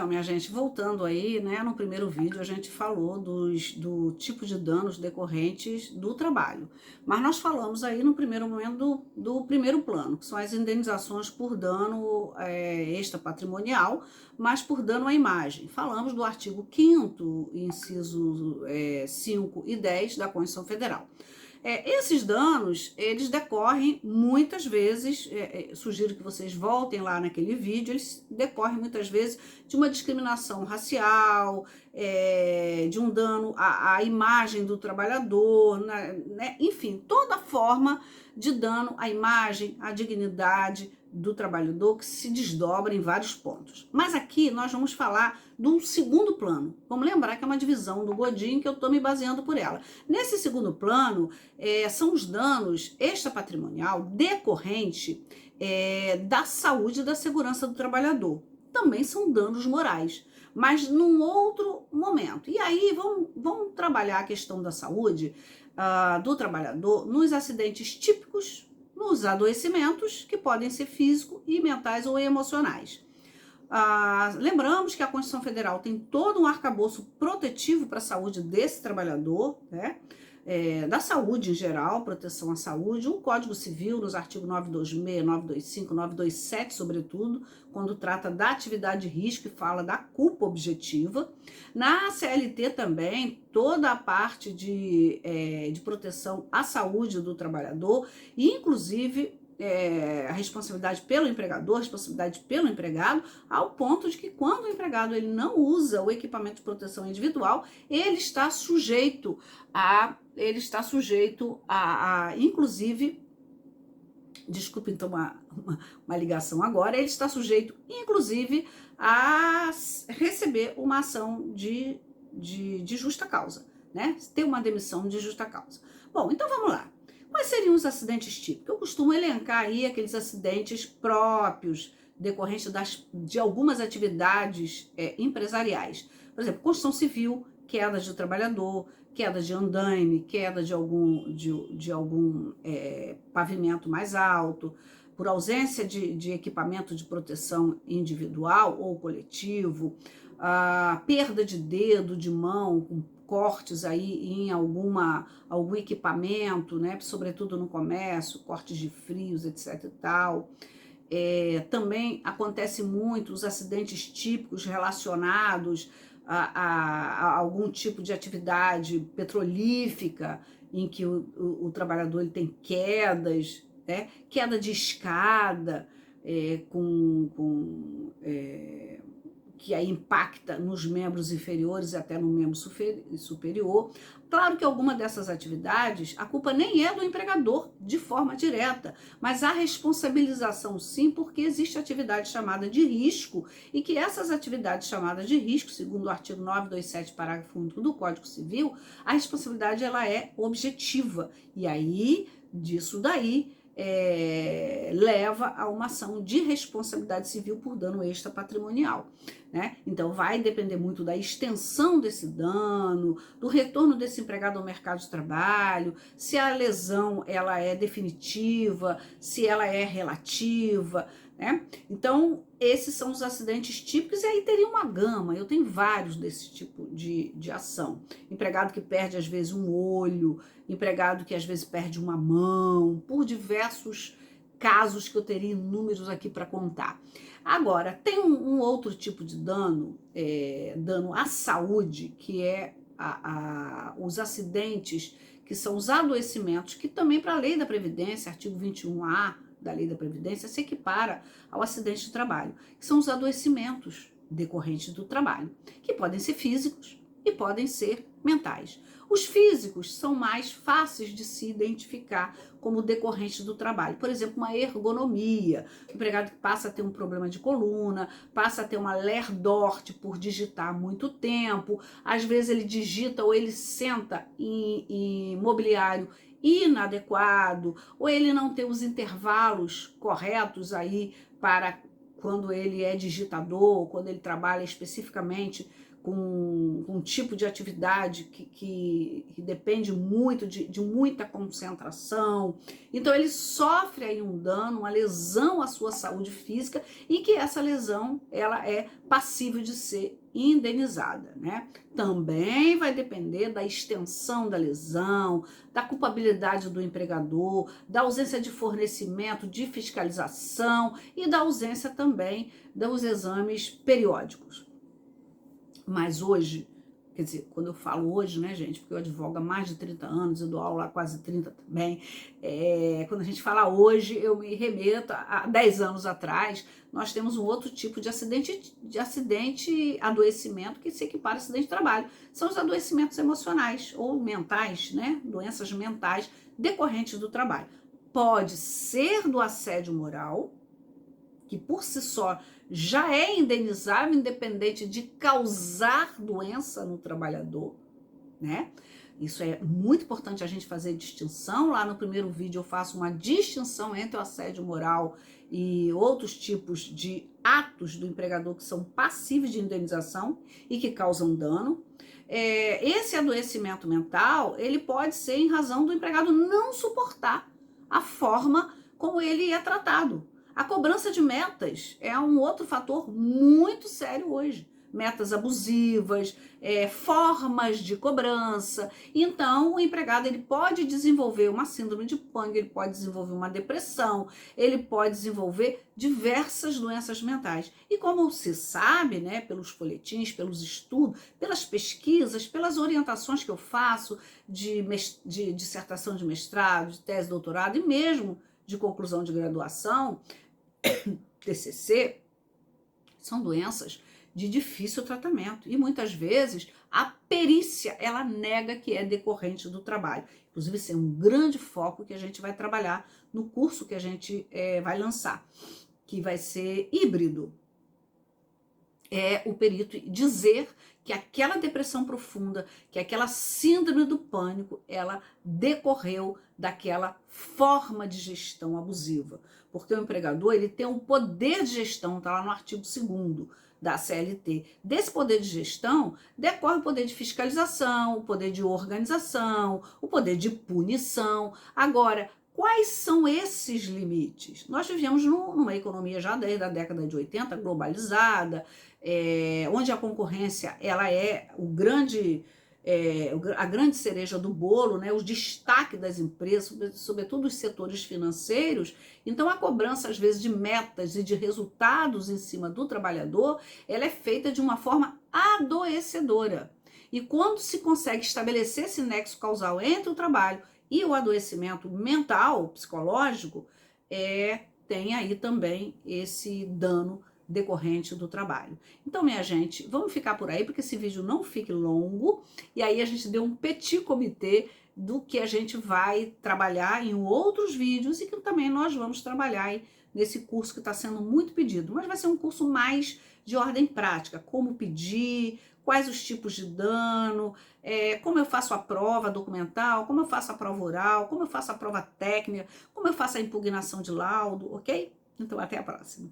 Então, minha gente, voltando aí, né, no primeiro vídeo a gente falou do tipo de danos decorrentes do trabalho. Mas nós falamos aí no primeiro momento do primeiro plano, que são as indenizações por dano extrapatrimonial, mas por dano à imagem. Falamos do artigo 5º, inciso 5 e 10 da Constituição Federal. Esses danos, eles decorrem muitas vezes, sugiro que vocês voltem lá naquele vídeo, eles decorrem muitas vezes de uma discriminação racial, de um dano à imagem do trabalhador, né? Enfim, toda forma de dano à imagem, à dignidade do trabalhador que se desdobra em vários pontos. Mas aqui nós vamos falar do segundo plano. Vamos lembrar que é uma divisão do Godin que eu estou me baseando por ela. Nesse segundo plano, são os danos extrapatrimonial decorrente da saúde e da segurança do trabalhador. Também são danos morais, mas num outro momento. E aí vamos trabalhar a questão da saúde do trabalhador nos acidentes típicos, nos adoecimentos que podem ser físicos e mentais ou emocionais. Lembramos que a Constituição Federal tem todo um arcabouço protetivo para a saúde desse trabalhador, né? Da saúde em geral, proteção à saúde, o Código Civil, nos artigos 926, 925, 927, sobretudo, quando trata da atividade de risco e fala da culpa objetiva. Na CLT também, toda a parte de proteção à saúde do trabalhador, e inclusive a responsabilidade pelo empregador, a responsabilidade pelo empregado, ao ponto de que quando o empregado ele não usa o equipamento de proteção individual, ele está sujeito a inclusive, desculpe então uma ligação agora, ele está sujeito inclusive a receber uma ação de justa causa, né? Ter uma demissão de justa causa. Bom, então vamos lá. Quais seriam os acidentes típicos? Eu costumo elencar aí aqueles acidentes próprios, decorrentes de algumas atividades empresariais. Por exemplo, construção civil, queda de trabalhador, queda de andaime, queda de algum pavimento mais alto, por ausência de equipamento de proteção individual ou coletivo, perda de dedo, de mão, com cortes aí em algum equipamento, né, sobretudo no comércio, cortes de frios, etc e tal. Também acontece muito os acidentes típicos relacionados a algum tipo de atividade petrolífica, em que o trabalhador ele tem quedas, né, queda de escada, que aí impacta nos membros inferiores e até no membro superior. Claro que alguma dessas atividades, a culpa nem é do empregador de forma direta, mas a responsabilização sim, porque existe atividade chamada de risco e que essas atividades chamadas de risco, segundo o artigo 927, parágrafo único do Código Civil, a responsabilidade ela é objetiva. E aí, disso daí, leva a uma ação de responsabilidade civil por dano extrapatrimonial, né? Então vai depender muito da extensão desse dano, do retorno desse empregado ao mercado de trabalho, se a lesão ela é definitiva, se ela é relativa, né? Então esses são os acidentes típicos e aí teria uma gama, eu tenho vários desse tipo de ação. Empregado que perde às vezes um olho, empregado que às vezes perde uma mão, por diversos casos que eu teria inúmeros aqui para contar. Agora, tem um outro tipo de dano, dano à saúde, que é os acidentes, que são os adoecimentos, que também para a lei da Previdência, artigo 21A da lei da Previdência, se equipara ao acidente de trabalho, que são os adoecimentos decorrentes do trabalho, que podem ser físicos e podem ser mentais. Os físicos são mais fáceis de se identificar como decorrentes do trabalho. Por exemplo, uma ergonomia, o empregado que passa a ter um problema de coluna, passa a ter uma lerdorte por digitar muito tempo, às vezes ele digita ou ele senta em mobiliário inadequado, ou ele não tem os intervalos corretos aí para quando ele é digitador, quando ele trabalha especificamente com um tipo de atividade que depende muito de muita concentração. Então ele sofre aí um dano, uma lesão à sua saúde física e que essa lesão ela é passível de ser indenizada, né? Também vai depender da extensão da lesão, da culpabilidade do empregador, da ausência de fornecimento, de fiscalização e da ausência também dos exames periódicos. Mas hoje, quer dizer, quando eu falo hoje, né, gente, porque eu advogo há mais de 30 anos, eu dou aula há quase 30 também, quando a gente fala hoje, eu me remeto a 10 anos atrás, nós temos um outro tipo de acidente, adoecimento, que se equipara a acidente de trabalho. São os adoecimentos emocionais ou mentais, né, doenças mentais decorrentes do trabalho. Pode ser do assédio moral, que por si só já é indenizável, independente de causar doença no trabalhador, né? Isso é muito importante a gente fazer distinção. Lá no primeiro vídeo eu faço uma distinção entre o assédio moral e outros tipos de atos do empregador que são passíveis de indenização e que causam dano. Esse adoecimento mental, ele pode ser em razão do empregado não suportar a forma como ele é tratado. A cobrança de metas é um outro fator muito sério hoje. Metas abusivas, formas de cobrança. Então, o empregado ele pode desenvolver uma síndrome de pânico, ele pode desenvolver uma depressão, ele pode desenvolver diversas doenças mentais. E como se sabe, né, pelos folhetins, pelos estudos, pelas pesquisas, pelas orientações que eu faço de dissertação de mestrado, de tese de doutorado e mesmo de conclusão de graduação, TCC, são doenças de difícil tratamento e muitas vezes a perícia ela nega que é decorrente do trabalho. Inclusive, esse é um grande foco que a gente vai trabalhar no curso que a gente vai lançar, que vai ser híbrido. É o perito dizer que aquela depressão profunda, que aquela síndrome do pânico, ela decorreu daquela forma de gestão abusiva. Porque o empregador, ele tem um poder de gestão, está lá no artigo 2º da CLT. Desse poder de gestão, decorre o poder de fiscalização, o poder de organização, o poder de punição. Agora, quais são esses limites? Nós vivemos numa economia já desde a década de 80, globalizada, onde a concorrência ela é a grande cereja do bolo, né, o destaque das empresas, sobretudo os setores financeiros. Então a cobrança às vezes de metas e de resultados em cima do trabalhador, ela é feita de uma forma adoecedora. E quando se consegue estabelecer esse nexo causal entre o trabalho e o adoecimento mental, psicológico, tem aí também esse dano decorrente do trabalho. Então, minha gente, vamos ficar por aí, porque esse vídeo não fique longo, e aí a gente deu um petit comité do que a gente vai trabalhar em outros vídeos e que também nós vamos trabalhar aí nesse curso que está sendo muito pedido, mas vai ser um curso mais de ordem prática, como pedir, quais os tipos de dano, como eu faço a prova documental, como eu faço a prova oral, como eu faço a prova técnica, como eu faço a impugnação de laudo, ok? Então, até a próxima.